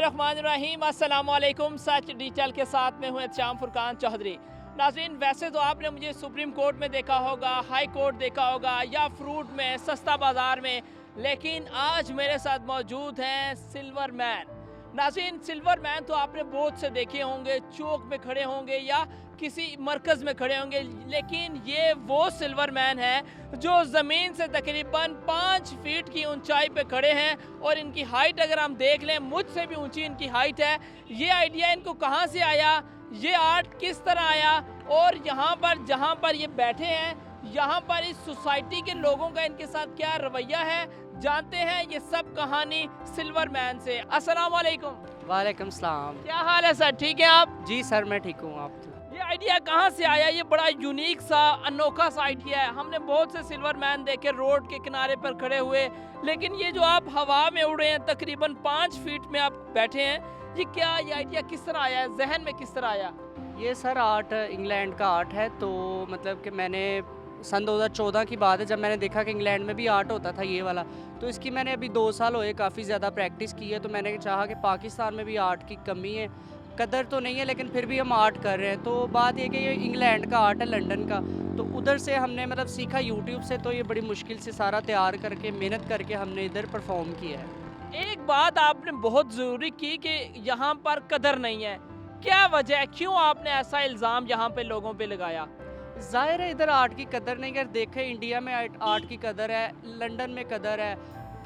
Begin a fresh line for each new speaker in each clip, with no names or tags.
बिस्मिल्लाहिर्रहमानिर्रहीम। अस्सलाम वालेकुम। सच डिजिटल के साथ में हूँ एहतशाम फुरकान चौधरी। नाज़रीन, वैसे तो आपने मुझे सुप्रीम कोर्ट में देखा होगा, हाई कोर्ट देखा होगा या फ्रूट में, सस्ता बाज़ार में, लेकिन आज मेरे साथ मौजूद हैं सिल्वर मैन। नाज़रीन, सिल्वर मैन तो आपने बहुत से देखे होंगे, चौक में खड़े होंगे या किसी मरकज़ में खड़े होंगे, लेकिन ये वो सिल्वर मैन है जो ज़मीन से तकरीबन 5 फीट की ऊंचाई पे खड़े हैं। और इनकी हाइट अगर हम देख लें, मुझसे भी ऊंची इनकी हाइट है। ये आइडिया इनको कहाँ से आया, ये आर्ट किस तरह आया, और यहाँ पर जहाँ पर ये बैठे हैं, यहाँ पर इस सोसाइटी के लोगों का इनके साथ क्या रवैया है, जानते हैं ये सब कहानी सिल्वर मैन से। अस्सलाम वालेकुम।
वालेकुम सलाम।
क्या हाल है सर, ठीक है आप?
जी सर, मैं ठीक हूँ। आप तो
ये आइडिया कहाँ से आया? ये बड़ा यूनिक सा, अनोखा सा आइडिया है। हमने बहुत से सिल्वर मैन देखे रोड के किनारे पर खड़े हुए, लेकिन ये जो आप हवा में उड़ रहे हैं, तकरीबन 5 फीट में आप बैठे हैं, ये क्या, ये आइडिया किस तरह आया है, जहन में किस तरह आया?
ये सर आर्ट इंग्लैंड का आर्ट है। तो मतलब कि मैंने सन 2014 की बात है, जब मैंने देखा कि इंग्लैंड में भी आर्ट होता था ये वाला, तो इसकी मैंने अभी 2 साल हुए काफ़ी ज़्यादा प्रैक्टिस की है। तो मैंने चाहा कि पाकिस्तान में भी आर्ट की कमी है, कदर तो नहीं है, लेकिन फिर भी हम आर्ट कर रहे हैं। तो बात ये कि ये इंग्लैंड का आर्ट है, लंदन का, तो उधर से हमने मतलब सीखा यूट्यूब से। तो ये बड़ी मुश्किल से सारा तैयार करके, मेहनत करके हमने इधर परफॉर्म किया है।
एक बात आपने बहुत ज़रूरी की कि यहाँ पर कदर नहीं है। क्या वजह है, क्यों आपने ऐसा इल्ज़ाम यहाँ पे लोगों पे लगाया?
ज़ाहिर है इधर आर्ट की कदर नहीं कर देखे। इंडिया में आर्ट की कदर है, लंदन में कदर है,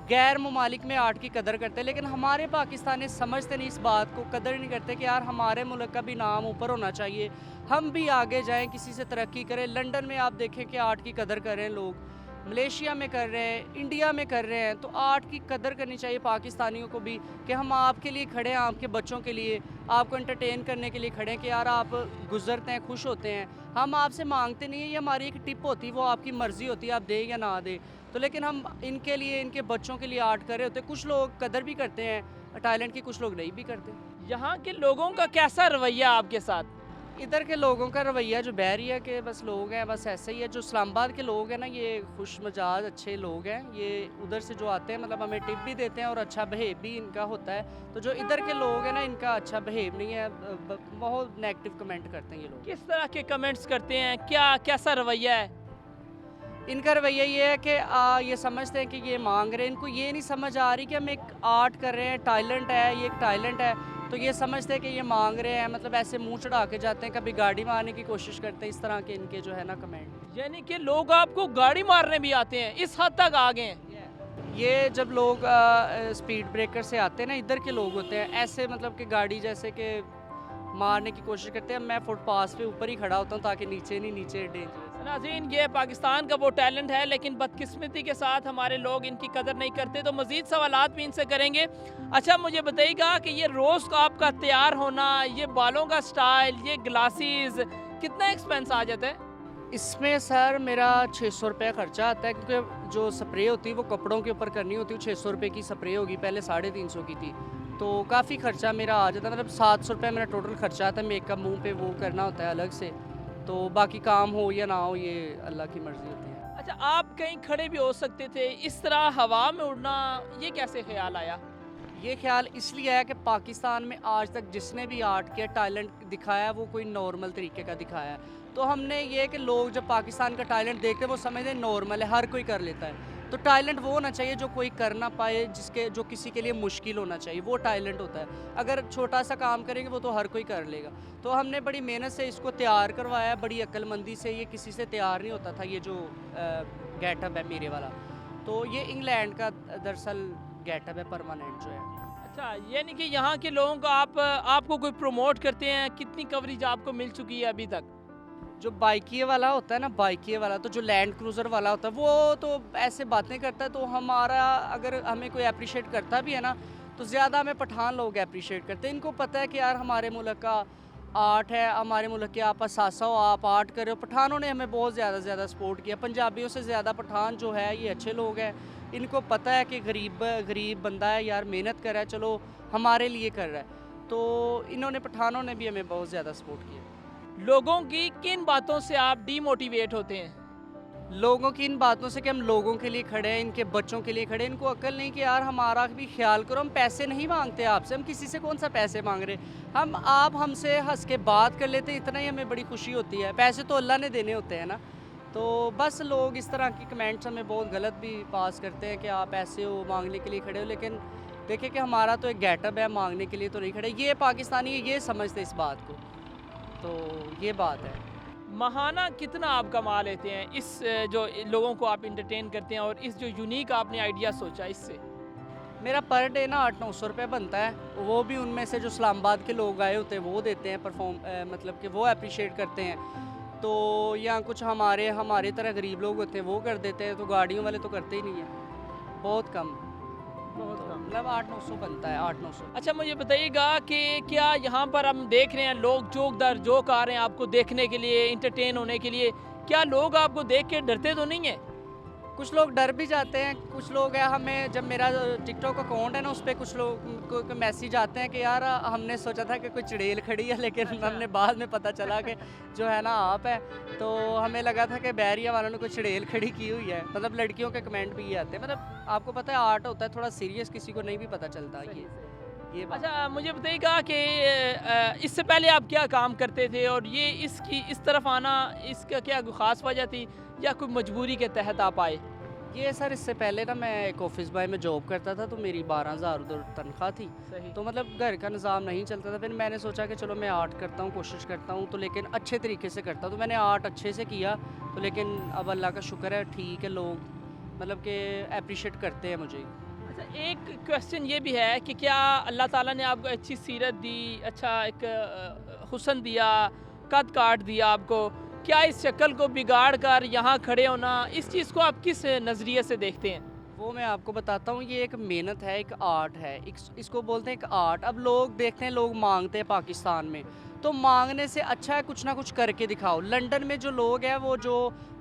गैर ममालिक में आर्ट की कदर करते हैं, लेकिन हमारे पाकिस्तानी समझते नहीं इस बात को, कदर नहीं करते कि यार हमारे मुल्क का भी नाम ऊपर होना चाहिए, हम भी आगे जाएं, किसी से तरक्की करें। लंदन में आप देखें कि आर्ट की कदर कर रहे हैं लोग, मलेशिया में कर रहे हैं, इंडिया में कर रहे हैं। तो आर्ट की कदर करनी चाहिए पाकिस्तानियों को भी, कि हम आपके लिए खड़े हैं, आपके बच्चों के लिए, आपको एंटरटेन करने के लिए खड़े हैं, कि यार आप गुजरते हैं, खुश होते हैं, हम आपसे मांगते नहीं है, ये हमारी एक टिप होती है, वो आपकी मर्ज़ी होती है, आप दें या ना दें। तो लेकिन हम इनके लिए, इनके बच्चों के लिए आर्ट कर रहे होते हैं। कुछ लोग कदर भी करते हैं टैलेंट की, कुछ लोग नहीं भी करते।
यहाँ के लोगों का कैसा रवैया आपके साथ?
इधर के लोगों का रवैया जो बहरी है कि बस लोग हैं, बस ऐसे ही है। जो इस्लामाबाद के लोग हैं ना, ये खुश मिजाज अच्छे लोग हैं। ये उधर से जो आते हैं, मतलब हमें टिप भी देते हैं और अच्छा बिहेव भी इनका होता है। तो जो इधर के लोग हैं ना, इनका अच्छा बिहेव नहीं है, बहुत नेगेटिव कमेंट करते हैं ये लोग।
किस तरह के कमेंट्स करते हैं, क्या कैसा रवैया है?
इनका रवैया ये है कि ये समझते हैं कि ये मांग रहे हैं, इनको ये नहीं समझ आ रही कि हम एक आर्ट कर रहे हैं, टैलेंट है, ये एक टैलेंट है। तो ये समझते हैं कि ये मांग रहे हैं, मतलब ऐसे मुंह चढ़ा के जाते हैं, कभी गाड़ी मारने की कोशिश करते हैं। इस तरह के इनके जो है ना कमेंट।
यानी कि लोग आपको गाड़ी मारने भी आते हैं, इस हद तक आ गए हैं?
ये जब लोग स्पीड ब्रेकर से आते हैं ना, इधर के लोग होते हैं ऐसे, मतलब कि गाड़ी जैसे कि मारने की कोशिश करते हैं। मैं फुटपाथ पे ऊपर ही खड़ा होता हूँ ताकि नीचे नहीं, नीचे डेंजरस।
नाज़रीन, ये पाकिस्तान का वो टैलेंट है, लेकिन बदकिस्मती के साथ हमारे लोग इनकी कदर नहीं करते। तो मज़ीद सवालात भी इनसे करेंगे। अच्छा, मुझे बताइएगा कि ये रोज़ का आपका तैयार होना, ये बालों का स्टाइल, ये ग्लासेस, कितना एक्सपेंस आ जाता है?
इसमें सर मेरा 600 रुपये खर्चा आता है, क्योंकि जो स्प्रे होती है वो कपड़ों के ऊपर करनी होती है। 600 रुपये की स्प्रे होगी, पहले 350 की थी, तो काफ़ी खर्चा मेरा आ जाता है। मतलब 700 रुपये मेरा टोटल खर्चा आता है। मेकअप मुंह पे वो करना होता है अलग से, तो बाकी काम हो या ना हो ये अल्लाह की मर्ज़ी होती है।
अच्छा, आप कहीं खड़े भी हो सकते थे, इस तरह हवा में उड़ना, ये कैसे ख्याल आया?
ये ख्याल इसलिए आया कि पाकिस्तान में आज तक जिसने भी आर्ट किया, टैलेंट दिखाया, वो कोई नॉर्मल तरीके का दिखाया है। तो हमने ये कि लोग जब पाकिस्तान का टैलेंट देखते हैं, वो समझते हैं नॉर्मल है, हर कोई कर लेता है। तो टैलेंट वो होना चाहिए जो कोई कर ना पाए, जो किसी के लिए मुश्किल होना चाहिए, वो टैलेंट होता है। अगर छोटा सा काम करेंगे वो तो हर कोई कर लेगा। तो हमने बड़ी मेहनत से इसको तैयार करवाया, बड़ी अक्लमंदी से। ये किसी से तैयार नहीं होता था, ये जो गेटअप है मेरे वाला। तो ये इंग्लैंड का दरअसल गेटअप है, परमानेंट जो है।
अच्छा, यानी कि यहाँ के लोगों को आपको कोई प्रमोट करते हैं, कितनी कवरेज आपको मिल चुकी है अभी तक?
जो बाइकिए वाला होता है ना, बाइकिए वाला, तो जो लैंड क्रूज़र वाला होता है, वो तो ऐसे बातें करता है। तो हमारा, अगर हमें कोई अप्रिशिएट करता भी है ना, तो ज़्यादा हमें पठान लोग अप्रिशिएट करते हैं। इनको पता है कि यार हमारे मुल्क का आर्ट है, हमारे मुल्क के आप असासा हो, आप आर्ट कर रहे हो। पठानों ने हमें बहुत ज़्यादा सपोर्ट किया। पंजाबियों से ज़्यादा पठान जो है ये अच्छे लोग हैं। इनको पता है कि गरीब बंदा है यार, मेहनत कर रहा है, चलो हमारे लिए कर रहा है। तो इन्होंने, पठानों ने भी हमें बहुत ज़्यादा सपोर्ट किया।
लोगों की किन बातों से आप डीमोटिवेट होते हैं?
लोगों की इन बातों से कि हम लोगों के लिए खड़े हैं, इनके बच्चों के लिए खड़े हैं, इनको अक्ल नहीं कि यार हमारा भी ख्याल करो। हम पैसे नहीं मांगते आपसे, हम किसी से कौन सा पैसे मांग रहे, हम आप हमसे हंस के बात कर लेते, इतना ही हमें बड़ी खुशी होती है। पैसे तो अल्लाह ने देने होते हैं ना। तो बस लोग इस तरह की कमेंट्स हमें बहुत गलत भी पास करते हैं कि आप ऐसे हो, मांगने के लिए खड़े हो, लेकिन देखिए कि हमारा तो एक गेटअप है, मांगने के लिए तो नहीं खड़े। ये पाकिस्तानी ये समझते इस बात को, तो ये बात है।
महाना कितना आप कमा लेते हैं इस जो लोगों को आप इंटरटेन करते हैं और इस जो यूनिक आपने आइडिया सोचा इससे?
मेरा पर डे ना 800-900 रुपये बनता है। वो भी उनमें से जो इस्लामाबाद के लोग आए होते हैं वो देते हैं मतलब कि वो अप्रिशिएट करते हैं। तो या कुछ हमारे तरह गरीब लोग होते हैं वो कर देते हैं, तो गाड़ियों वाले तो करते ही नहीं है, बहुत कम। मतलब 800-900 बनता है, 800-900।
अच्छा मुझे बताइएगा कि क्या यहाँ पर हम देख रहे हैं लोग जोक दर जोक आ रहे हैं आपको देखने के लिए, इंटरटेन होने के लिए, क्या लोग आपको देख के डरते तो नहीं है?
कुछ लोग डर भी जाते हैं, कुछ लोग है हमें जब मेरा टिकटॉक अकाउंट है ना उस पर कुछ लोग को मैसेज आते हैं कि यार हमने सोचा था कि कोई चुड़ैल खड़ी है, लेकिन हमने बाद में पता चला कि जो है ना आप है, तो हमें लगा था कि बैरिया वालों ने कोई चुड़ैल खड़ी की हुई है। मतलब लड़कियों के कमेंट भी ये आते हैं। मतलब आपको पता है आर्ट होता है थोड़ा सीरियस, किसी को नहीं भी पता चलता ये बात।
अच्छा मुझे बताइएगा कि इससे पहले आप क्या काम करते थे और ये इस तरफ आना इसका क्या कोई ख़ास वजह थी या कोई मजबूरी के तहत आप आए?
ये सर इससे पहले ना मैं एक ऑफिस बॉय में जॉब करता था, तो मेरी 12,000 उधर तनख्वाह थी।
सही।
तो मतलब घर का निज़ाम नहीं चलता था। फिर मैंने सोचा कि चलो मैं आर्ट करता हूँ, कोशिश करता हूँ, तो लेकिन अच्छे तरीके से करता हूँ। तो मैंने आर्ट अच्छे से किया, तो लेकिन अब अल्लाह का शुक्र है ठीक है, लोग मतलब कि अप्रिशिएट करते हैं मुझे।
अच्छा एक क्वेश्चन ये भी है कि क्या अल्लाह ताला ने आपको अच्छी सीरत दी, अच्छा एक हुस्न दिया, कद काट दिया आपको, क्या इस शक्ल को बिगाड़ कर यहाँ खड़े होना, इस चीज़ को आप किस नज़रिए से देखते हैं?
वो मैं आपको बताता हूँ, ये एक मेहनत है, एक आर्ट है, इसको बोलते हैं एक आर्ट। अब लोग देखते हैं, लोग मांगते हैं पाकिस्तान में, तो मांगने से अच्छा है कुछ ना कुछ करके दिखाओ। लंदन में जो लोग हैं, वो जो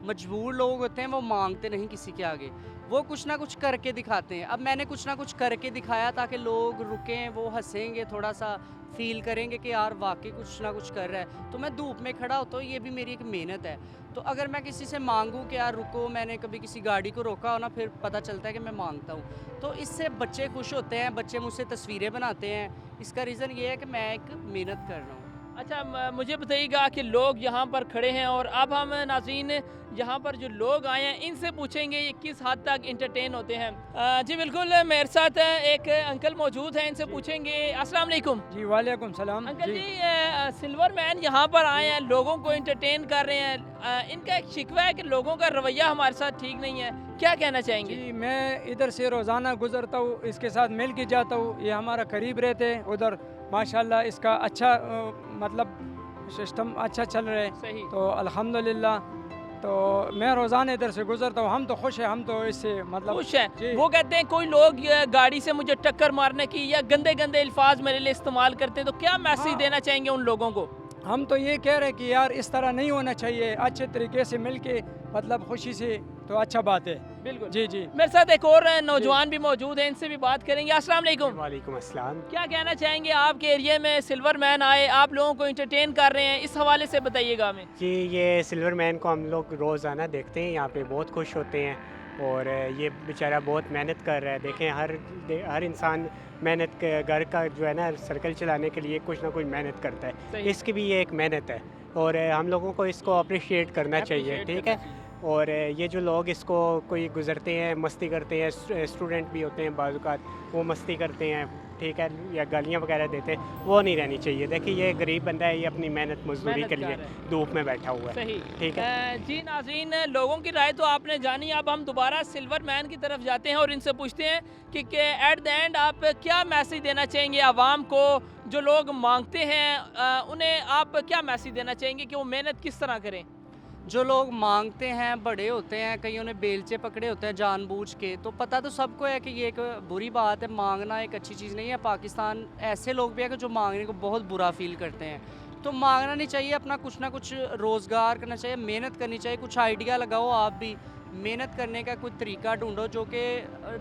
मजबूर लोग होते हैं, वो मांगते नहीं किसी के आगे, वो कुछ ना कुछ करके दिखाते हैं। अब मैंने कुछ ना कुछ करके दिखाया ताकि लोग रुकें, वो हंसेंगे, थोड़ा सा फील करेंगे कि यार वाकई कुछ ना कुछ कर रहा है। तो मैं धूप में खड़ा होता हूँ, ये भी मेरी एक मेहनत है। तो अगर मैं किसी से मांगूँ कि यार रुको, मैंने कभी किसी गाड़ी को रोका हो ना, फिर पता चलता है कि मैं मांगता हूँ, तो इससे बच्चे खुश होते हैं, बच्चे मुझसे तस्वीरें बनाते हैं। इसका रीज़न ये है कि मैं एक मेहनत कर रहा हूँ।
अच्छा मुझे बताइएगा कि लोग यहाँ पर खड़े हैं और अब हम नाज़रीन यहाँ पर जो लोग आए हैं इनसे पूछेंगे ये किस हद तक इंटरटेन होते हैं। जी बिल्कुल, मेरे साथ एक अंकल मौजूद हैं, इनसे पूछेंगे। अस्सलाम वालेकुम।
जी वालेकुम सलाम।
अंकल जी सिल्वर मैन यहाँ पर आए हैं, लोगों को इंटरटेन कर रहे हैं, इनका एक शिकवा है कि लोगों का रवैया हमारे साथ ठीक नहीं है, क्या कहना चाहेंगे?
जी मैं इधर से रोज़ाना गुजरता हूँ, इसके साथ मिल के जाता हूँ, ये हमारा करीब रहते हैं उधर, माशाल्लाह इसका अच्छा मतलब सिस्टम अच्छा चल रहा है।
सही।
तो अल्हम्दुलिल्लाह, तो मैं रोज़ाना इधर से गुजरता हूँ, हम तो खुश हैं, हम तो इससे मतलब
खुश है।
जी।
वो कहते हैं कोई लोग ये गाड़ी से मुझे टक्कर मारने की या गंदे गंदे अल्फाज मेरे लिए इस्तेमाल करते हैं, तो क्या मैसेज
हाँ।
देना चाहेंगे उन लोगों को?
हम तो ये कह रहे हैं कि यार इस तरह नहीं होना चाहिए, अच्छे तरीके से मिल के मतलब खुशी से, तो अच्छा बात है।
बिल्कुल
जी जी।
मेरे साथ एक और नौजवान भी मौजूद हैं, इनसे भी बात करेंगे। अस्सलाम वालेकुम।
वालेकुम अस्सलाम।
क्या कहना चाहेंगे, आपके एरिया में सिल्वर मैन आए, आप लोगों को इंटरटेन कर रहे हैं, इस हवाले से बताइएगा हमें।
जी ये सिल्वर मैन को हम लोग रोज़ाना देखते हैं, यहाँ पे बहुत खुश होते हैं, और ये बेचारा बहुत मेहनत कर रहा है। देखें हर इंसान मेहनत घर का जो है ना सर्कल चलाने के लिए कुछ ना कुछ मेहनत करता है,
सही।
इसकी भी ये एक मेहनत है और हम लोगों को इसको अप्रिशिएट करना चाहिए, ठीक है। और ये जो लोग इसको कोई गुज़रते हैं, मस्ती करते हैं, स्टूडेंट भी होते हैं बाज़ वो मस्ती करते हैं, ठीक है, या गालियाँ वगैरह देते हैं, वो नहीं रहनी चाहिए। देखिए ये गरीब बंदा है, ये अपनी मेहनत मजदूरी के लिए धूप में बैठा हुआ है।
सही।
ठीक है।
जी नाज़रीन, लोगों की राय तो आपने जानी, अब हम दोबारा सिल्वर मैन की तरफ जाते हैं और इनसे पूछते हैं कि एट द एंड आप क्या मैसेज देना चाहेंगे आवाम को, जो लोग मांगते हैं उन्हें आप क्या मैसेज देना चाहेंगे कि वो मेहनत किस तरह करें?
जो लोग मांगते हैं बड़े होते हैं, कईयों ने बेलचे पकड़े होते हैं जानबूझ के, तो पता तो सबको है कि ये एक बुरी बात है, मांगना एक अच्छी चीज़ नहीं है। पाकिस्तान ऐसे लोग भी हैं कि जो मांगने को बहुत बुरा फील करते हैं, तो मांगना नहीं चाहिए, अपना कुछ ना कुछ रोज़गार करना चाहिए, मेहनत करनी चाहिए, कुछ आइडिया लगाओ, आप भी मेहनत करने का कोई तरीका ढूंढो जो कि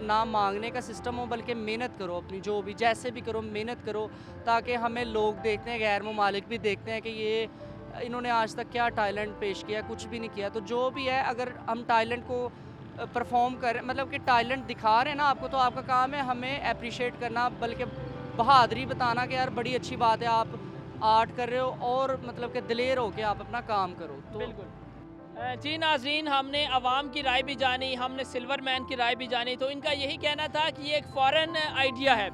ना मांगने का सिस्टम हो, बल्कि मेहनत करो अपनी, जो भी जैसे भी करो मेहनत करो, ताकि हमें लोग देखते हैं, गैर ममालिक भी देखते हैं कि ये इन्होंने आज तक क्या टैलेंट पेश किया, कुछ भी नहीं किया। तो जो भी है, अगर हम टैलेंट को परफॉर्म करें, मतलब कि टैलेंट दिखा रहे हैं ना आपको, तो आपका काम है हमें अप्रिशिएट करना, बल्कि बहादुरी बताना कि यार बड़ी अच्छी बात है आप आर्ट कर रहे हो, और मतलब कि दिलेर हो के आप अपना काम करो। तो
बिल्कुल। जी नाज़रीन, हमने अवाम की राय भी जानी, हमने सिल्वर मैन की राय भी जानी। तो इनका यही कहना था कि ये एक फ़ॉरेन आइडिया है,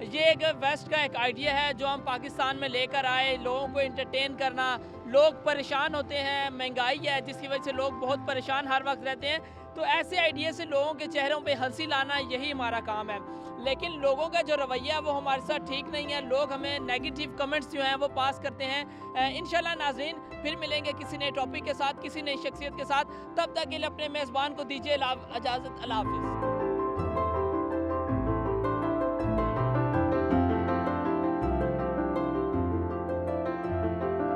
ये एक वेस्ट का एक आइडिया है जो हम पाकिस्तान में लेकर आए, लोगों को एंटरटेन करना। लोग परेशान होते हैं, महंगाई है जिसकी वजह से लोग बहुत परेशान हर वक्त रहते हैं, तो ऐसे आइडिया से लोगों के चेहरों पे हंसी लाना यही हमारा काम है। लेकिन लोगों का जो रवैया वो हमारे साथ ठीक नहीं है, लोग हमें नेगेटिव कमेंट्स जो हैं वो पास करते हैं। इंशाल्लाह नाज़रीन फिर मिलेंगे किसी नए टॉपिक के साथ, किसी नई शख्सियत के साथ। तब तक के लिए अपने मेज़बान को दीजिए इजाज़त। अल्लाह हाफ़िज़।